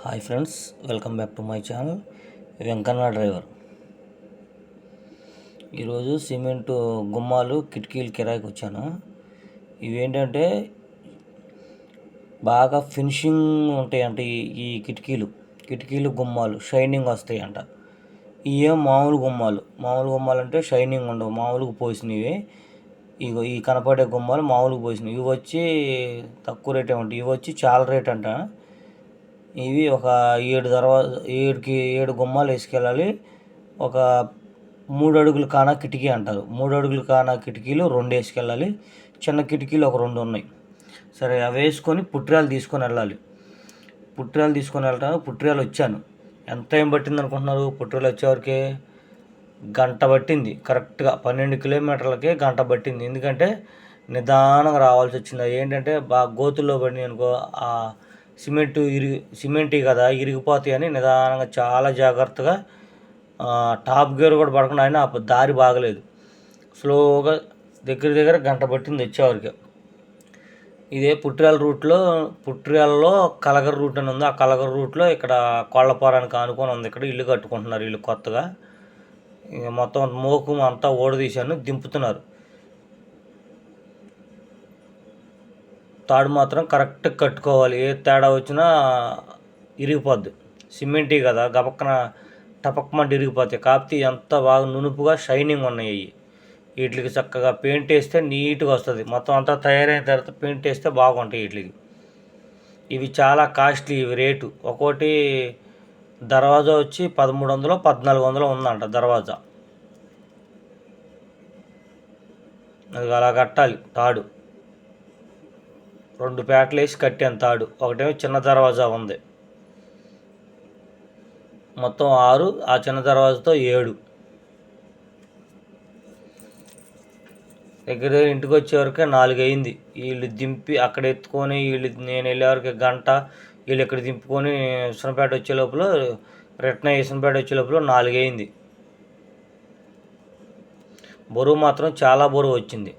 Hi friends, welcome back to my channel Venkanna driver. ఈరోజు cement గుమ్మాలు కిటికీలు కిరాయికి వచ్చాను. ఇవేంటంటే బాగా ఫినిషింగ్ ఉంటాయంట. ఈ కిటికీలు గుమ్మాలు షైనింగ్ వస్తాయంట. ఇవేం మామూలు గుమ్మాలు అంటే షైనింగ్ ఉండవు, మామూలుగా పోసినవి. ఇగో ఈ కనపడే గుమ్మాలు మామూలుగా పోసినవి. ఇవి వచ్చి తక్కువ రేటే ఉంటాయి. ఇవి వచ్చి చాలా రేట్ అంట. ఇవి ఒక 7 గుమ్మాలు వేసుకెళ్ళాలి. ఒక 3 అడుగుల కానా కిటికీ అంటారు. 3 అడుగుల కానా కిటికీలు 2 వేసుకెళ్ళాలి. చిన్న కిటికీలు ఒక 2 ఉన్నాయి. సరే, అవి వేసుకొని పుట్టిరాలు తీసుకొని వెళ్ళాలి. పుట్టిరాలు వచ్చాను. ఎంత టైం పట్టింది అనుకుంటున్నారు? పుట్టిరాలు వచ్చేవరకే గంట పట్టింది. కరెక్ట్గా 12 కిలోమీటర్లకే గంట పట్టింది. ఎందుకంటే నిదానంగా రావాల్సి వచ్చింది. ఏంటంటే బాగా గోతుల్లో పడి అనుకో, ఆ సిమెంట్ కదా, ఇరిగిపోతాయి అని నిదానంగా చాలా జాగ్రత్తగా, టాప్ గేర్ కూడా పడకుండా. అయినా దారి బాగలేదు. స్లోగా దగ్గర గంట పట్టింది వచ్చేవరకు. ఇదే పుట్టిరాలలో కలగర రూట్ అని ఉంది. ఆ కలగర రూట్లో ఇక్కడ కోళ్ళపారానికి ఆనుకొని ఉంది. ఇక్కడ ఇల్లు కట్టుకుంటున్నారు, ఇల్లు కొత్తగా. మొత్తం మోకు అంతా ఓడదీశాను, దింపుతున్నారు. తాడు మాత్రం కరెక్ట్గా కట్టుకోవాలి. ఏ తేడా వచ్చినా ఇరిగిపోద్ది. సిమెంటీ కదా, గబక్కన టపక్మంట ఇరిగిపోతాయి. కాకపోతే ఎంత బాగా నునుపుగా షైనింగ్ ఉన్నాయి. వీటికి చక్కగా పెయింట్ వేస్తే నీట్గా వస్తుంది. మొత్తం అంతా తయారైన తర్వాత పెయింట్ వేస్తే బాగుంటాయి వీటికి. ఇవి చాలా కాస్ట్లీ. ఇవి రేటు ఒక్కోటి దర్వాజా వచ్చి 1300 1400 ఉందంట దర్వాజా. అది అలా కట్టాలి. తాడు 2 పేటలు వేసి కట్టాను తాడు. ఒకటేమో చిన్న దర్వాజా ఉంది, మొత్తం 6. ఆ చిన్న దర్వాజాతో 7. దగ్గర ఇంటికి వచ్చేవరకే 4 అయింది. వీళ్ళు దింపి అక్కడ ఎత్తుకొని నేను వెళ్ళేవరకు గంట. వీళ్ళు ఇక్కడ దింపుకొని ఇసనపేట వచ్చే లోపల, రిటర్న్ ఇసనపేట వచ్చే లోపల 4 అయింది. బరువు మాత్రం చాలా బరువు వచ్చింది.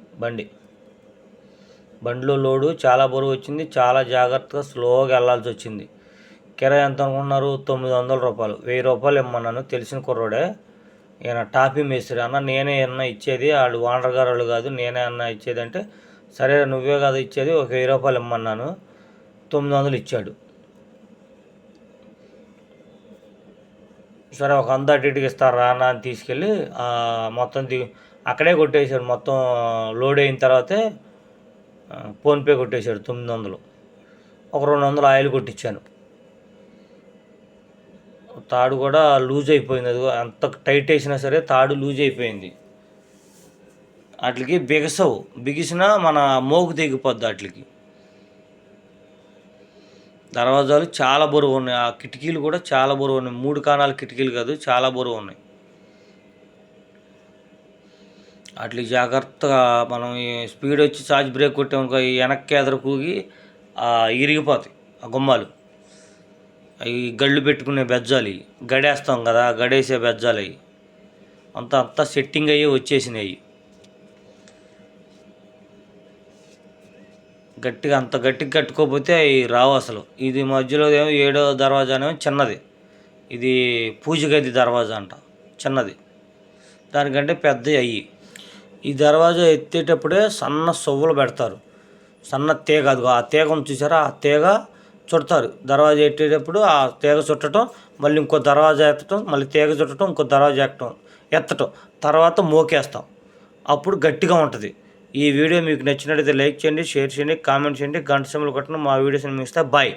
బండిలో లోడు చాలా బరువు వచ్చింది. చాలా జాగ్రత్తగా స్లోగా వెళ్ళాల్సి వచ్చింది. కిరాయి ఎంత అనుకున్నారు? 900 రూపాయలు. 1000 రూపాయలు ఇమ్మన్నాను. తెలిసిన కుర్రోడే, ఈయన టాపీ మేస్త్రి. అన్న నేనే అన్న ఇచ్చేది, వాళ్ళు ఓనర్ గారు వాళ్ళు కాదు, నేనే అన్న ఇచ్చేది అంటే, సరే నువ్వే కదా ఇచ్చేది, ఒక 1000 రూపాయలు ఇమ్మన్నాను. 900 ఇచ్చాడు. సరే, ఒక 100 అటు ఇటుకి ఇస్తారు రా అన్న అని తీసుకెళ్ళి మొత్తం అక్కడే కొట్టేశాడు. మొత్తం లోడ్ అయిన తర్వాతే ఫోన్పే కొట్టేశాడు 900. ఒక 200 ఆయిల్ కొట్టించాను. తాడు కూడా లూజ్ అయిపోయింది. అది అంత టైట్ వేసినా సరే తాడు లూజ్ అయిపోయింది. వాటికి బిగిసినా మన మోగు తెగిపోద్ది. వాటికి దర్వాజాలు చాలా బరువు ఉన్నాయి. ఆ కిటికీలు కూడా చాలా బరువు ఉన్నాయి. 3 కాణాల కిటికీలు కాదు, చాలా బరువు ఉన్నాయి. వాటికి జాగ్రత్తగా మనం స్పీడ్ వచ్చి ఛార్జ్ బ్రేక్ కొట్టామనుకో, వెనక్కి ఎదర కూగి ఇరిగిపోతాయి ఆ గుమ్మాలు. అవి గళ్ళు పెట్టుకునే బెజ్జాలు, గడేస్తాం కదా, గడేసే బెజ్జాలు. అవి అంతా సెట్టింగ్ అయ్యి వచ్చేసినాయి. అంత గట్టిగా కట్టుకోకపోతే అవి రావు అసలు. ఇది మధ్యలో ఏమో 7వ దర్వాజానేమో చిన్నది. ఇది పూజ గది దర్వాజా అంట, చిన్నది. దానికంటే పెద్దవి అయ్యి. ఈ దర్వాజా ఎత్తేటప్పుడే సన్న సొవ్వలు పెడతారు. సన్న తీగ, అదిగో ఆ తీగను చూసారా, ఆ తీగ చుడతారు. దర్వాజా ఎట్టేటప్పుడు ఆ తీగ చుట్టడం, మళ్ళీ ఇంకో దర్వాజా ఎత్తటం, మళ్ళీ తీగ చుట్టడం, ఇంకో దర్వాజా ఎత్తటం, తర్వాత మోకేస్తాం. అప్పుడు గట్టిగా ఉంటుంది. ఈ వీడియో మీకు నచ్చినట్టయితే లైక్ చేయండి, షేర్ చేయండి, కామెంట్ చేయండి, గంట సింబల్ కొట్టండి. మా వీడియోస్ని మిస్తే బాయ్.